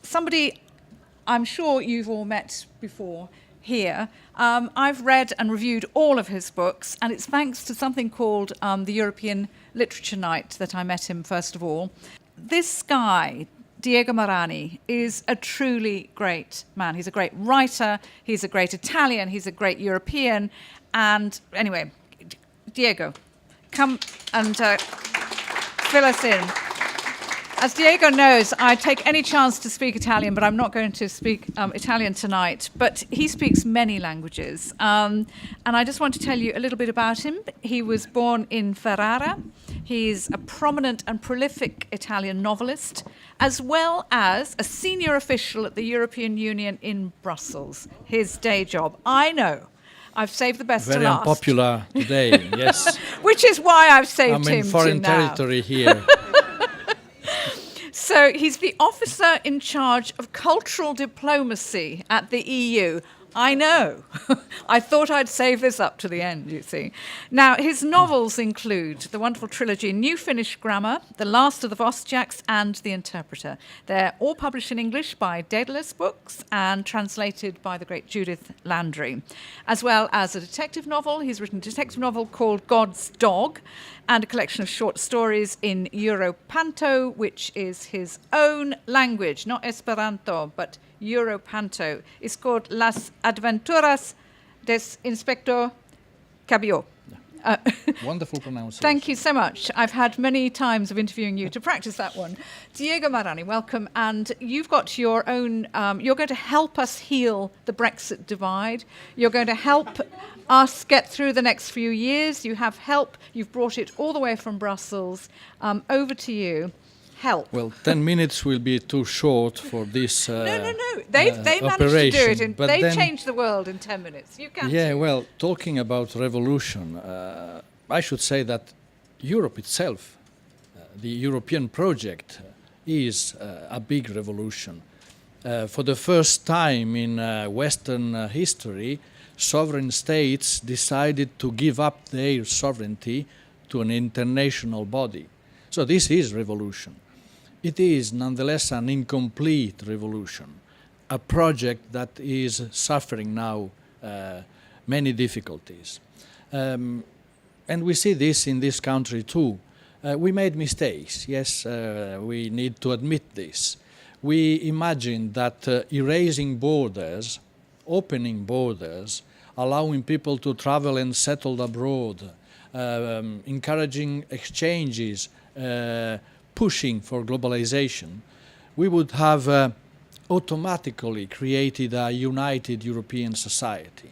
Somebody I'm sure you've all met before here. I've read and reviewed all of his books, and it's thanks to something called the European Literature Night that I met him first of all. This guy, Diego Marani, is a truly great man. He's a great writer, he's a great Italian, he's a great European. And anyway, Diego, come and fill us in. As Diego knows, I take any chance to speak Italian, but I'm not going to speak Italian tonight. But he speaks many languages. And I just want to tell you a little bit about him. He was born in Ferrara. He's a prominent and prolific Italian novelist, as well as a senior official at the European Union in Brussels, his day job. I know. I've saved the best Very to last. Very unpopular today, yes. Which is why I've saved him I'm in foreign territory here. So he's the officer in charge of cultural diplomacy at the EU. I know. I thought I'd save this up to the end, you see. Now, his novels include the wonderful trilogy New Finnish Grammar, The Last of the Vostjaks, and The Interpreter. They're all published in English by Daedalus Books and translated by the great Judith Landry, as well as a detective novel. He's written a detective novel called God's Dog, and a collection of short stories in Europanto, which is his own language, not Esperanto, but Europanto. It's called Las Adventuras des Inspector Caballot. Wonderful pronunciation. Thank you so much. I've had many times of interviewing you to practice that one. Diego Marani, welcome. And you've got your own, you're going to help us heal the Brexit divide. You're going to help us get through the next few years. You have help. You've brought it all the way from Brussels. Over to you. Help. Well, 10 minutes will be too short for this No. They managed to do it. They changed the world in 10 minutes. You can't. Yeah, well, talking about revolution, I should say that Europe itself, the European project, is a big revolution. For the first time in Western history, sovereign states decided to give up their sovereignty to an international body. So this is revolution. It is nonetheless an incomplete revolution, a project that is suffering now many difficulties. And we see this in this country too. We made mistakes, yes, we need to admit this. We imagined that erasing borders, opening borders, allowing people to travel and settle abroad, encouraging exchanges, pushing for globalization, we would have automatically created a united European society.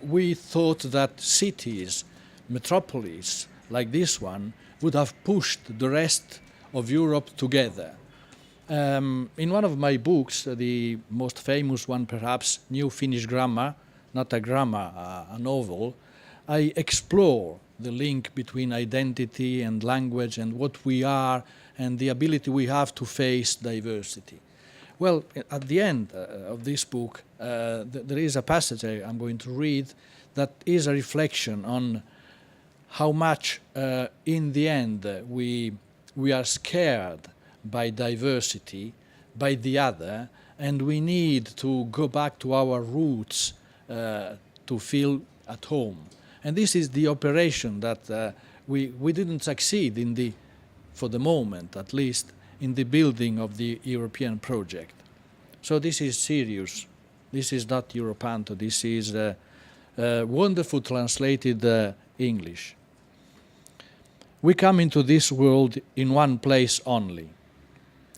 We thought that cities, metropolis like this one, would have pushed the rest of Europe together. In one of my books, the most famous one perhaps, New Finnish Grammar, not a grammar, a novel, I explore the link between identity and language and what we are and the ability we have to face diversity. Well, at the end of this book, there is a passage I'm going to read that is a reflection on how much, in the end, we are scared by diversity, by the other, and we need to go back to our roots to feel at home. And this is the operation that we didn't succeed in for the moment at least, in the building of the European project. So this is serious. This is not Europanto. This is wonderful translated English. We come into this world in one place only,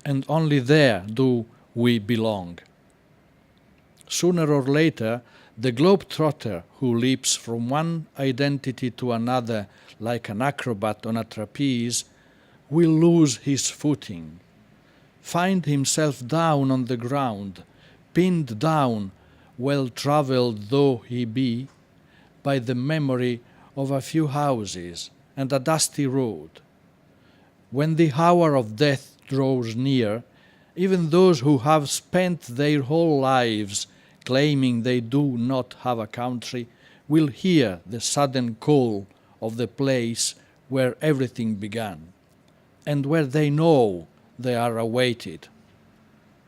and only there do we belong. Sooner or later, the globetrotter who leaps from one identity to another like an acrobat on a trapeze will lose his footing, find himself down on the ground, pinned down, well-travelled though he be, by the memory of a few houses and a dusty road. When the hour of death draws near even those who have spent their whole lives claiming they do not have a country, will hear the sudden call of the place where everything began, and where they know they are awaited.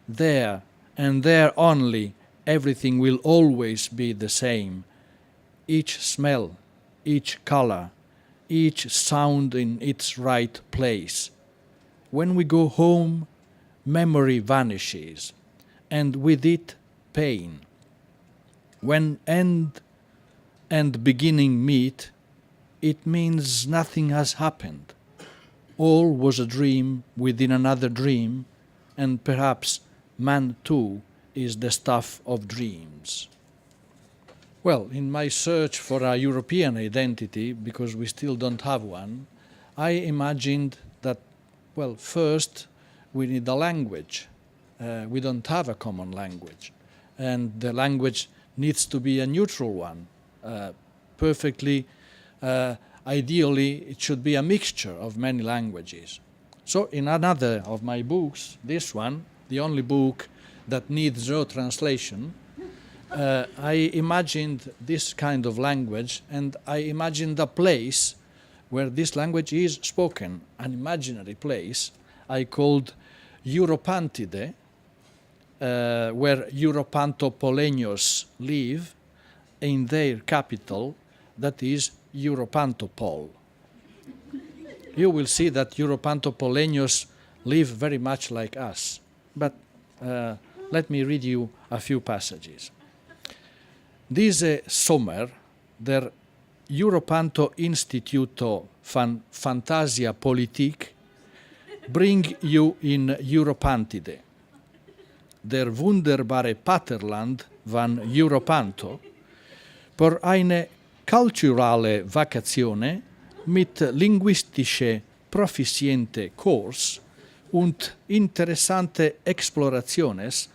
There, and there only, everything will always be the same. Each smell, each color, each sound in its right place. When we go home, memory vanishes, and with it, pain. When end and beginning meet, it means nothing has happened. All was a dream within another dream, and perhaps man too is the stuff of dreams. Well, in my search for a European identity, because we still don't have one, I imagined that, well, first we need a language. We don't have a common language. And the language needs to be a neutral one. Perfectly, ideally, it should be a mixture of many languages. So in another of my books, this one, the only book that needs no translation, I imagined this kind of language, and I imagined a place where this language is spoken, an imaginary place I called Europantide, where Europantopoleños live in their capital, that is Europantopol. You will see that Europantopoleños live very much like us, but let me read you a few passages. Diese Sommer der Europanto Instituto van Fantasia Politik bring you in Europantide, der wunderbare Paterland van Europanto, por eine culturale Vacazione mit linguistische proficiente Kurs und interessante Explorationes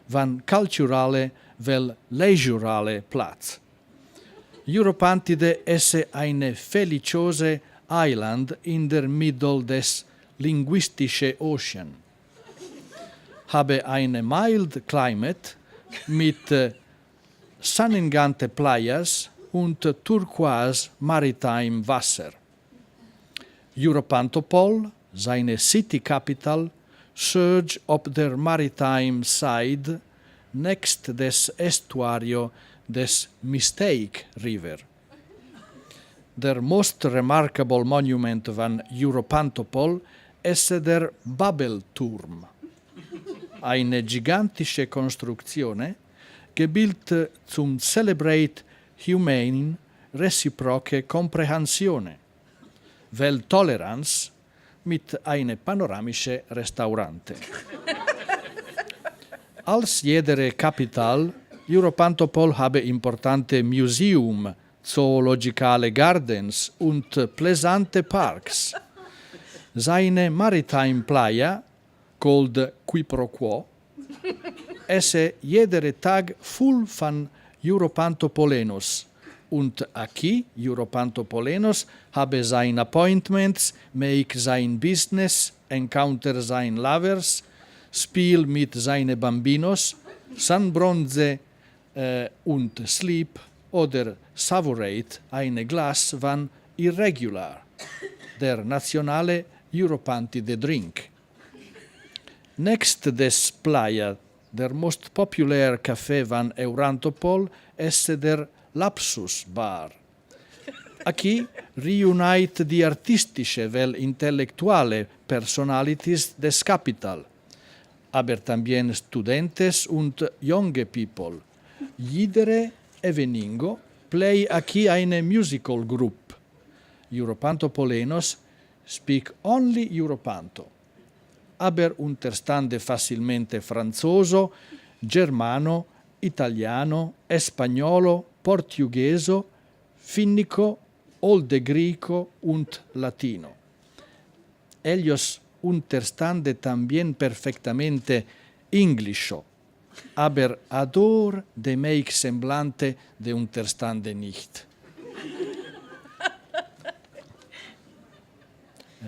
van culturale vel leisurale Platz. Europantide esse eine feliciose island in der Middle des linguistische Ocean. Habe eine mild climate mit sonnengante playas und turquoise maritime Wasser. Europantopol, seine city capital, surge up der maritime side next des estuario des Mistake River. Der most remarkable monument van Europantopol esse der Babelturm, eine gigantische Konstruktion, gebildet zum Celebrate humane reciproche Komprehensione, vel Toleranz mit eine panoramische Restaurante. Als jedere Kapital, Europantopol habe importante Museum, zoologicale Gardens und pleasante Parks. Seine Maritime Playa, called Qui Pro Quo, esse jedere Tag full van Europantopolenos, und aquí Europantopolenos habe sein Appointments, make sein Business, encounter sein Lovers, spiel mit seine Bambinos, sunbronze und sleep oder savorate eine Glas van Irregular, der nationale Europantide drink. Next des Playa, der most popular café van Eurantopol esse der Lapsus Bar. Aquí reunite die artistische vel intellectuale personalities des Capital, aber también studentes und junge people. Jidere eveningo play aquí eine musical group. Europantopolenos speak only Europanto, aber unterstande facilmente franzoso, germano, italiano, espagnolo, portugheso, finnico, oldegrico und latino. Ellos unterstande también perfectamente Englisho, aber ador de make semblante de unterstande nicht.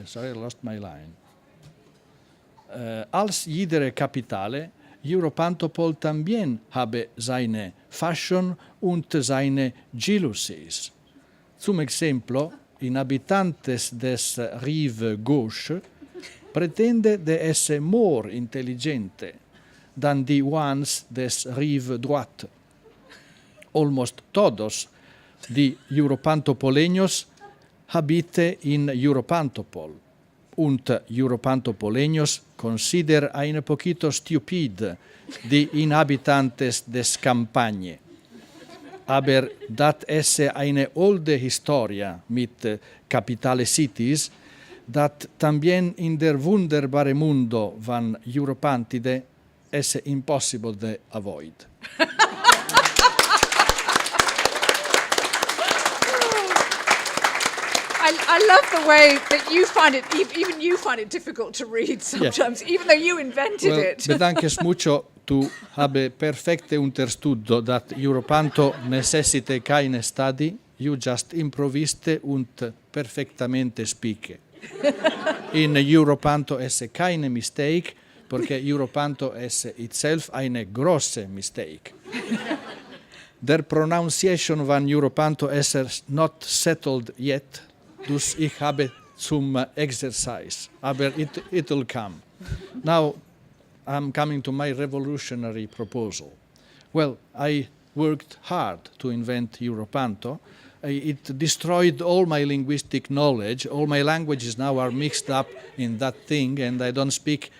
Sorry, I lost my line. Als jede Kapitale Europantopol también habe seine Fashion und seine Jealousies. Zum Exemplo, in habitantes des Rive Gauche pretende de esse more intelligente than the ones des Rive Droite. Almost todos die Europantopoleños habite in Europantopol. Und Europantopoleños consider ein poquito stupid die inhabitantes des Campagne. Aber dat esse eine olde historia mit capitale cities, dat tambien in der wunderbare mundo van Europantide esse impossible de avoid. I love the way that you find it, even you find it difficult to read sometimes, even though you invented it. Bedankes mucho, tu habe perfecte unterstuddo dat Europanto necessite keine study, you just improviste und perfectamente speak. In Europanto esse keine mistake, porque Europanto esse itself eine grosse mistake. Der pronunciation van Europanto esse not settled yet, dus ich habe zum exercise, aber it will come. Now I'm coming to my revolutionary proposal. Well, I worked hard to invent Europanto. It destroyed all my linguistic knowledge. All my languages now are mixed up in that thing, and I don't speak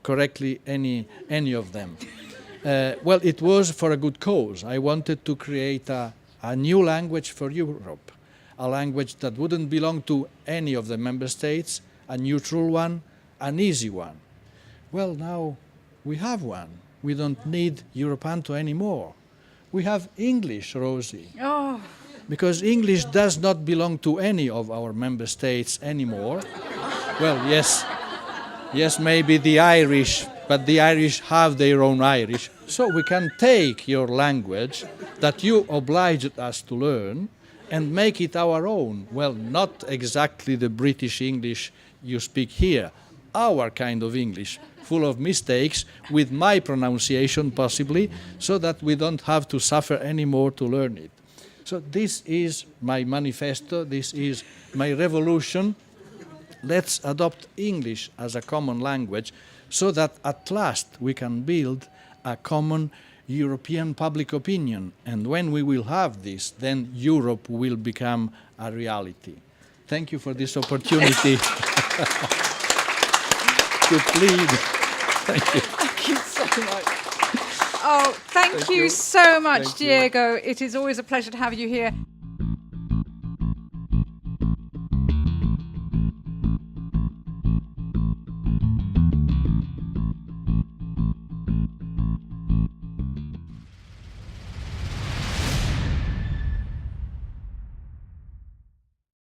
correctly any of them. Well, it was for a good cause. I wanted to create a new language for Europe, a language that wouldn't belong to any of the member states, a neutral one, an easy one. Well, now we have one. We don't need Europanto anymore. We have English, Rosie. Oh. Because English does not belong to any of our member states anymore. Well, yes, maybe the Irish, but the Irish have their own Irish. So we can take your language that you obliged us to learn and make it our own. Well, not exactly the British English you speak here, our kind of English, full of mistakes, with my pronunciation possibly, so that we don't have to suffer anymore to learn it. So this is my manifesto, this is my revolution. Let's adopt English as a common language so that at last we can build a common European public opinion. And when we will have this, then Europe will become a reality. Thank you for this opportunity to plead. Thank you. Thank you so much. Oh, thank you so much, Diego. It is always a pleasure to have you here.